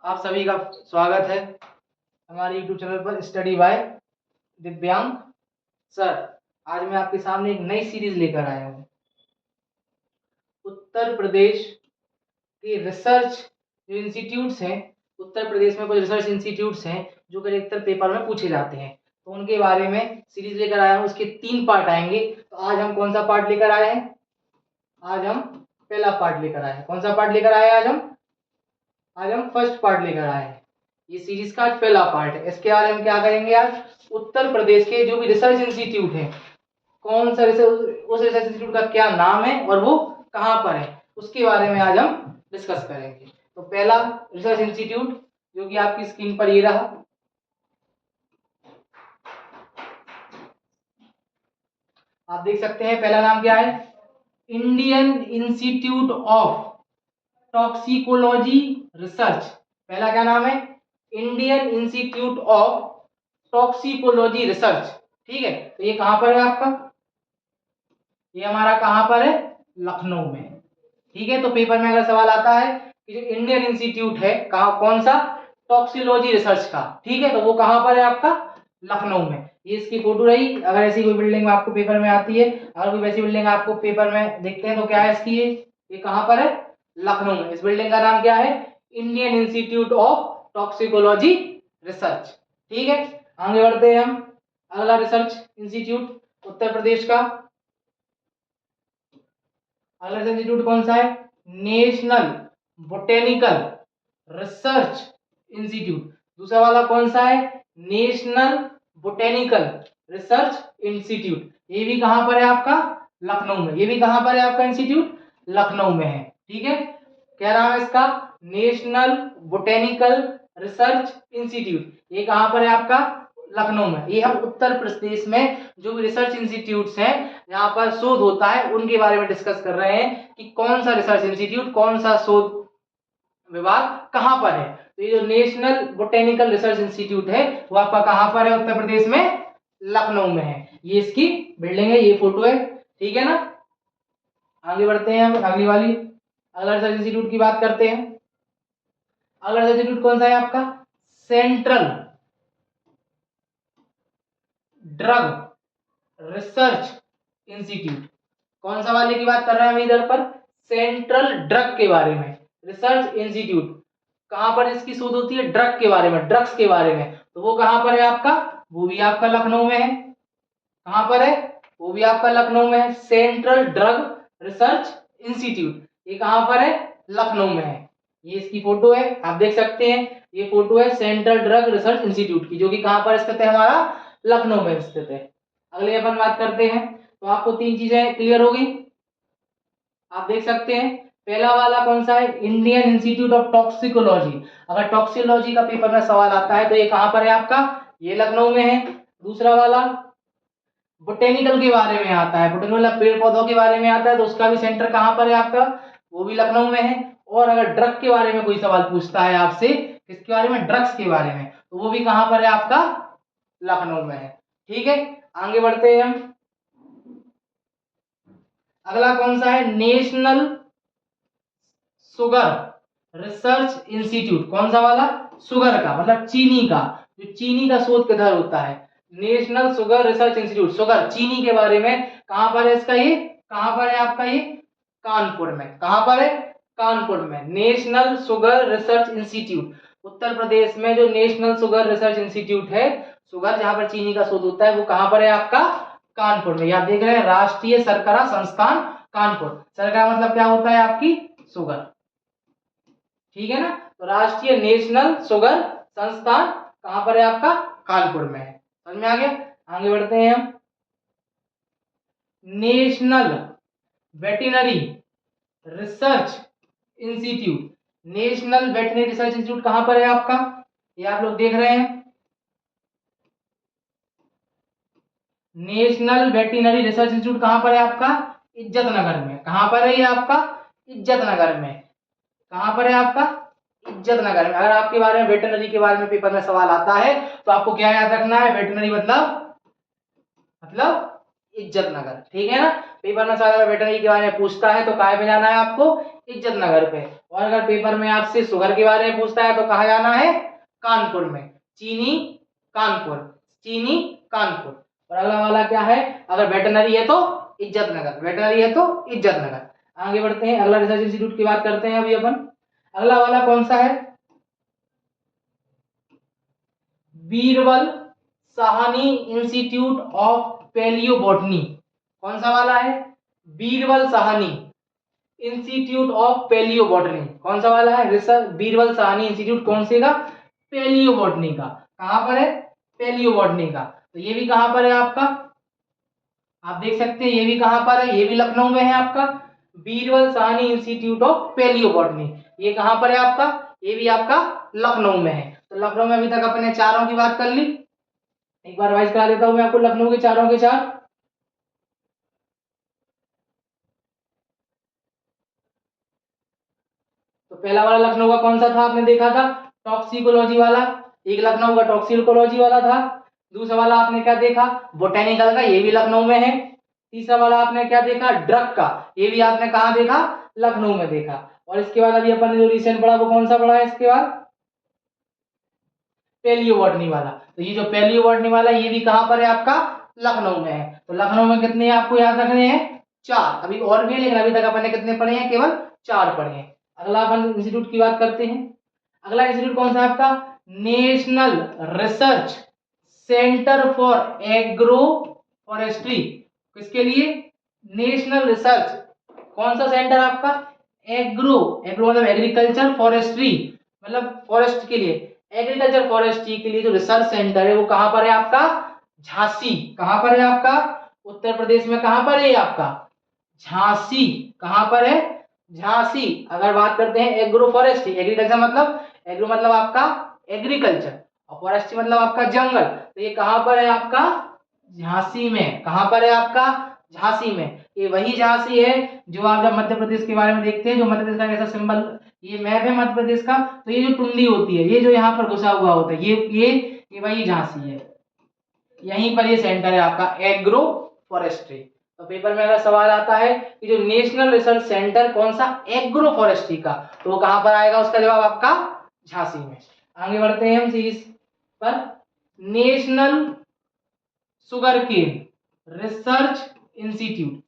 आप सभी का स्वागत है हमारे YouTube चैनल पर स्टडी बाय दिव्यांग सर। आज मैं आपके सामने एक नई सीरीज लेकर आया हूँ। उत्तर प्रदेश के रिसर्च जो इंस्टीट्यूट्स हैं, उत्तर प्रदेश में कुछ रिसर्च इंस्टीट्यूट्स हैं जो कलेक्टर पेपर में पूछे जाते हैं, तो उनके बारे में सीरीज लेकर आया हूँ। उसके 3 पार्ट आएंगे। तो आज हम कौन सा पार्ट लेकर आए हैं? आज हम पहला पार्ट लेकर आए हैं। कौन सा पार्ट लेकर आए हैं आज हम फर्स्ट पार्ट लेकर आए हैं। ये सीरीज का आज पहला पार्ट है। इसके बारे में क्या करेंगे? आज उत्तर प्रदेश के जो भी रिसर्च इंस्टीट्यूट है, कौन सा उस रिसर्च इंस्टीट्यूट का क्या नाम है और वो कहाँ पर है, उसके बारे में आज हम डिस्कस करेंगे। तो पहला रिसर्च इंस्टीट्यूट जो कि आपकी स्क्रीन पर ये रहा, आप देख सकते हैं। पहला नाम क्या है? Indian institute of toxicology research. पहला क्या नाम है? Indian institute of toxicology research. ठीक है, तो ये कहां पर है आपका? ये हमारा कहां पर है? लखनऊ में। ठीक है, तो पेपर में अगर सवाल आता है कि जो इंडियन इंस्टीट्यूट है कहां, कौन सा? टॉक्सिकोलॉजी रिसर्च का। ठीक है, तो वो कहां पर है आपका? लखनऊ में। ये इसकी फोटो रही। अगर ऐसी कोई बिल्डिंग आपको पेपर में आती है, अगर कोई वैसी बिल्डिंग आपको पेपर में देखते हैं तो क्या है इसकी? ये कहां पर है? लखनऊ में। इस बिल्डिंग का नाम क्या है? Indian institute of toxicology research. ठीक है, आगे बढ़ते हैं हम। अगला रिसर्च इंस्टीट्यूट उत्तर प्रदेश का, अगला इंस्टीट्यूट कौन सा है? National botanical research institute. दूसरा वाला कौन सा है? National botanical research institute. ये भी कहां पर है आपका? लखनऊ में। ये भी कहां पर है आपका इंस्टीट्यूट? लखनऊ में है। ठीक है, क्या नाम है इसका? National botanical research institute. ये कहां पर है आपका? लखनऊ में। ये हम उत्तर प्रदेश में जो भी रिसर्च इंस्टीट्यूट्स हैं यहाँ पर शोध होता है उनके बारे में डिस्कस कर रहे हैं कि कौन सा रिसर्च इंस्टीट्यूट, कौन सा शोध विभाग कहां पर है। तो ये जो नेशनल बोटेनिकल रिसर्च इंस्टीट्यूट है वो आपका कहां पर है? उत्तर प्रदेश में लखनऊ में है। ये इसकी बिल्डिंग है, ये फोटो है। ठीक है ना, आगे बढ़ते हैं हम अगली वाली। अगला रिसर्च इंस्टीट्यूट की बात करते हैं। अगला रिसर्च इंस्टीट्यूट कौन सा है आपका? Central drug research institute. कौन सा वाले की बात कर रहे हैं हम इधर पर? सेंट्रल ड्रग के बारे में रिसर्च इंस्टीट्यूट। कहां पर इसकी शोध होती है? ड्रग के बारे में, ड्रग्स के बारे में। तो वो कहां पर है आपका? वो भी आपका लखनऊ में है। कहां पर है? वो भी आपका लखनऊ में है। सेंट्रल ड्रग रिसर्च इंस्टीट्यूट, ये कहां पर है? लखनऊ में है। ये इसकी फोटो है, आप देख सकते हैं। ये फोटो है सेंट्रल ड्रग रिसर्च इंस्टीट्यूट की, जो कि कहां पर स्थित है? हमारा लखनऊ में स्थित है। अगले अपन बात करते हैं। तो आपको 3 चीजें क्लियर हो गई, आप देख सकते हैं। पहला वाला कौन सा है? Indian institute of toxicology. अगर टॉक्सिकोलॉजी का पेपर में सवाल आता है तो ये कहां पर है आपका? ये लखनऊ में है। दूसरा वाला बोटेनिकल के बारे में आता है, बोटेनिकल पेड़ पौधों के बारे में आता है, तो उसका भी सेंटर कहां पर है आपका? वो भी लखनऊ में है। और अगर ड्रग के बारे में कोई सवाल पूछता है आपसे, किसके बारे में? ड्रग्स के बारे में, तो वो भी कहां पर है आपका? लखनऊ में है। ठीक है, आगे बढ़ते हैं हम। अगला कौन सा है? National sugar research institute. कौन सा वाला? शुगर का, मतलब चीनी का। जो चीनी का शोध किधर होता है? National sugar research institute. Sugar, चीनी के बारे में कहां पर है इसका? ये कहां पर है आपका? ये कानपुर में। कहां पर है? कानपुर में। National sugar research institute. Uttar Pradesh में जो नेशनल शुगर रिसर्च इंस्टीट्यूट है, शुगर जहां पर चीनी का शोध होता है, वो कहां पर है आपका? कानपुर में। आप देख रहे हैं राष्ट्रीय शर्करा संस्थान कानपुर। शर्करा मतलब क्या होता है? आपकी शुगर। ठीक है ना, तो राष्ट्रीय नेशनल शुगर संस्थान कहां पर है आपका? कानपुर में है। समझ में आ गया? आगे बढ़ते हैं हम। National veterinary research institute. National veterinary research institute कहां पर है आपका? ये आप लोग देख रहे हैं, नेशनल वेटरनरी रिसर्च इंस्टीट्यूट कहां पर है आपका? इज्जत नगर में। कहां पर है ये आपका? इज्जत नगर में। कहां पर है आपका? इज्जत नगर में। अगर आपके बारे में, वेटरनरी के बारे में पेपर में सवाल आता है तो आपको क्या याद रखना है? वेटरनरी मतलब इज्जत नगर, ठीक है ना। पेपर में सवाल वेटरनरी के बारे में पूछता है तो कहाँ पे जाना है आपको, इज्जत नगर पे। और अगर पेपर में आपसे शुगर के बारे में पूछता है तो कहाँ जाना है, कानपुर में, चीनी कानपुर, चीनी कानपुर। और अगला वाला क्या है, अगर वेटरनरी है तो इज्जत नगर, वेटरनरी है तो इज्जत नगर। आगे बढ़ते हैं, अगला रिसर्च इंस्टीट्यूट की बात करते हैं अभी अपन। अगला वाला कौन सा है, Birbal Sahni institute of palaeobotany. कौन सा वाला है, Birbal Sahni institute of palaeobotany. कौन सा वाला है, रिसर्च बीरबल साहनी इंस्टीट्यूट कौन से का, पैलियोबॉटनी का। कहां पर है, पैलियोबॉटनी का। तो ये भी कहां पर है आपका, आप देख सकते हैं ये भी कहां पर है, ये भी लखनऊ में है आपका, Birbal Sahni institute of palaeobotany. ये कहां पर है आपका, ये भी आपका लखनऊ में है। तो लखनऊ में अभी तक अपने चारों की बात कर ली। एक बार रिवाइज करा देता हूं मैं आपको लखनऊ के चारों के चार। तो पहला वाला लखनऊ का कौन सा था, आपने देखा था टॉक्सिकोलॉजी वाला, एक लखनऊ का टॉक्सिकोलॉजी वाला था। दूसरा वाला आपने क्या देखा, बोटेनिकल का, ये भी लखनऊ में है। तीसरा वाला आपने क्या देखा, ड्रग का, ये भी आपने कहा देखा, लखनऊ में देखा। और इसके बाद अभी अपन ने जो रिसेंट पढ़ा वो कौन सा पढ़ा है, इसके बाद पैलियोबॉटनी वाला। तो ये जो पैलियोबॉटनी वाला ये भी कहां पर है आपका, लखनऊ में है। तो लखनऊ में कितने आपको याद रखने हैं, चार। अभी और भी है लेकिन अभी तक अपन ने कितने पढ़े हैं, केवल चार पढ़े हैं। अगला अपन इंस्टीट्यूट की बात करते हैं। अगला इंस्टीट्यूट कौन सा है आपका, national research centre for agro forestry. किसके लिए, नेशनल रिसर्च, कौन सा सेंटर आपका, एग्रो, एग्रो मतलब एग्रीकल्चर, फॉरेस्ट्री मतलब फॉरेस्ट के लिए, एग्रीकल्चर फॉरेस्ट्री के लिए जो रिसर्च सेंटर है वो कहां पर है आपका, झांसी। कहां पर है आपका, उत्तर प्रदेश में कहां पर है आपका, झांसी। कहां पर है, झांसी। अगर बात करते हैं एग्रो फॉरेस्ट्री, एग्रीकल्चर मतलब, एग्रो मतलब आपका एग्रीकल्चर और फॉरेस्ट्री मतलब आपका जंगल, तो ये कहां पर है आपका, झांसी में। कहां पर है आपका, झांसी में। ये वही झांसी है जो आप जब मध्य प्रदेश के बारे में देखते हैं, जो मध्य प्रदेश का ऐसा सिंबल, ये मैप है मध्य प्रदेश का, तो ये जो टुंडी होती है, ये जो यहाँ पर घुसा हुआ होता है, ये वही झांसी है। यहीं पर ये सेंटर है आपका एग्रो फॉरेस्ट्री। तो पेपर में अगर सवाल आता है कि जो नेशनल रिसर्च सेंटर कौन सा, एग्रो फॉरेस्ट्री का, तो वो कहां पर आएगा, उसका जवाब आपका झांसी में। आगे बढ़ते हैं हम सीरीज पर, national sugar cane research institute,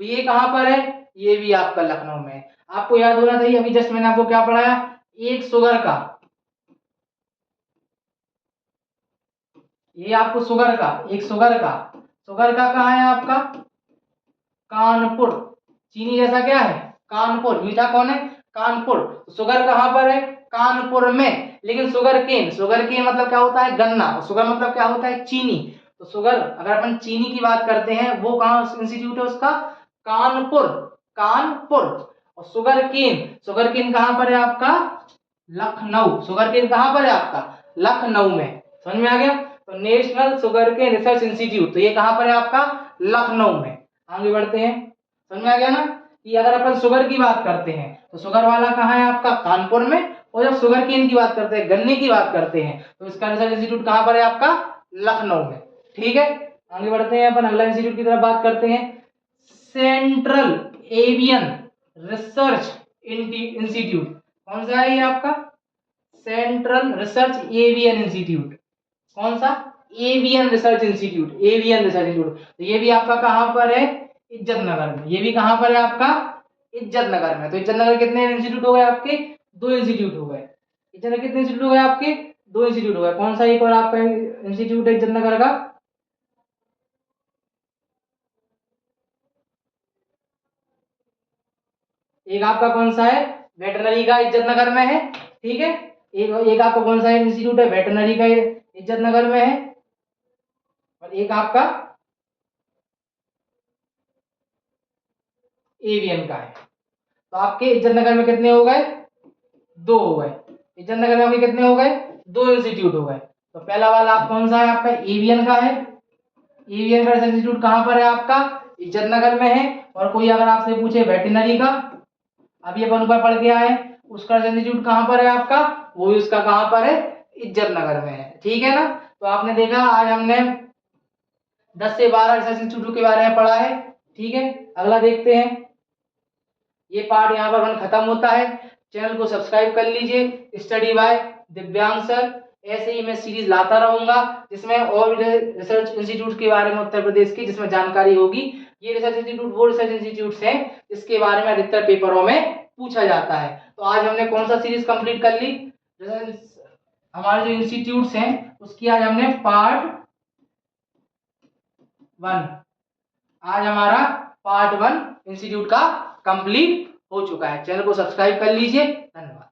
तो ये कहां पर है, ये भी आपका लखनऊ में है। आपको याद होना चाहिए, अभी जस्ट मैंने आपको क्या पढ़ाया, एक शुगर का, ये आपको शुगर का, एक शुगर का कहाँ है आपका, कानपुर। चीनी जैसा क्या है, कानपुर। मीठा कौन है, कानपुर। शुगर कहां पर है, कानपुर में। लेकिन शुगर केन मतलब क्या होता है, गन्ना। शुगर मतलब क्या होता है, चीनी। तो शुगर, अगर अपन चीनी की बात करते हैं, वो कहाँ इंस्टीट्यूट है उसका, कानपुर, कानपुर। और शुगर केन कहां पर है आपका, लखनऊ। शुगर केन कहां पर है आपका, लखनऊ में। समझ में आ गया। तो national sugar cane research institute, तो ये कहां पर है आपका, लखनऊ में। आगे बढ़ते हैं, समझ में आ गया ना कि अगर अपन शुगर की बात करते हैं तो शुगर वाला कहाँ है आपका, कानपुर में। और जब शुगर केन की बात करते हैं, गन्ने की बात करते हैं, तो इसका रिसर्च इंस्टीट्यूट कहां पर है आपका, लखनऊ में। ठीक है, आगे बढ़ते हैं अपन अगला इंस्टीट्यूट की तरफ बात करते हैं, सेंट्रल एवियन रिसर्च इंस्टीट्यूट। कौन सा है ये आपका, सेंट्रल रिसर्च एवियन इंस्टीट्यूट। कौन सा, avian research institute, avian research institute. तो ये भी आपका कहां पर है, इज्जत नगर में। ये भी कहां पर है आपका, इज्जत नगर में। तो इज्जत नगर कितने इंस्टीट्यूट हो गए आपके, दो इंस्टीट्यूट हो गए। इज्जत नगर कितने इंस्टीट्यूट हो गए आपके, दो इंस्टीट्यूट हो गए। कौन सा एक और आपका इंस्टीट्यूट है इज्जत नगर का, एक आपका कौन सा है, वेटरनरी का, इज्जत नगर में है। ठीक है, एक आपका कौन सा इंस्टीट्यूट है, वेटरनरी का, इज्जत नगर में है। और एक आपका एवियन का है। तो आपके इज्जत नगर में कितने हो गए, दो हो गए। इज्जत नगर में आपके कितने हो गए, दो इंस्टीट्यूट हो गए। तो पहला वाला आप कौन सा है आपका, एवियन का है। एवियन का इंस्टीट्यूट कहां पर है आपका, इज्जत नगर में है। और कोई अगर आपसे पूछे वेटरनरी का, अभी अपन ऊपर पढ़ के आए, उसका इंस्टीट्यूट कहां पर है आपका, वो भी उसका कहां पर है, इज्जत नगर में है। ठीक है ना। तो आपने देखा आज हमने 10 से 12 रिसर्च इंस्टीट्यूट के बारे में पढ़ा है। ठीक है, अगला देखते हैं। ये पार्ट यहाँ पर 1 खत्म होता है। चैनल को सब्सक्राइब कर लीजिए। स्टडी बाय दिव्यांग सर, ऐसे ही मैं सीरीज लाता रहूंगा जिसमें और भी रिसर्च इंस्टीट्यूट के बारे में उत्तर प्रदेश की जिसमें जानकारी होगी। ये रिसर्च इंस्टीट्यूट वो रिसर्च इंस्टीट्यूट हैं जिसके बारे में अधिकतर पेपरों में पूछा जाता है। तो आज हमने कौन सा सीरीज कंप्लीट कर ली? हमारे जो इंस्टीट्यूट्स हैं उसकी आज हमने पार्ट 1, आज हमारा पार्ट 1 इंस्टीट्यूट का कंप्लीट हो चुका है। चैनल को सब्सक्राइब कर लीजिए। धन्यवाद।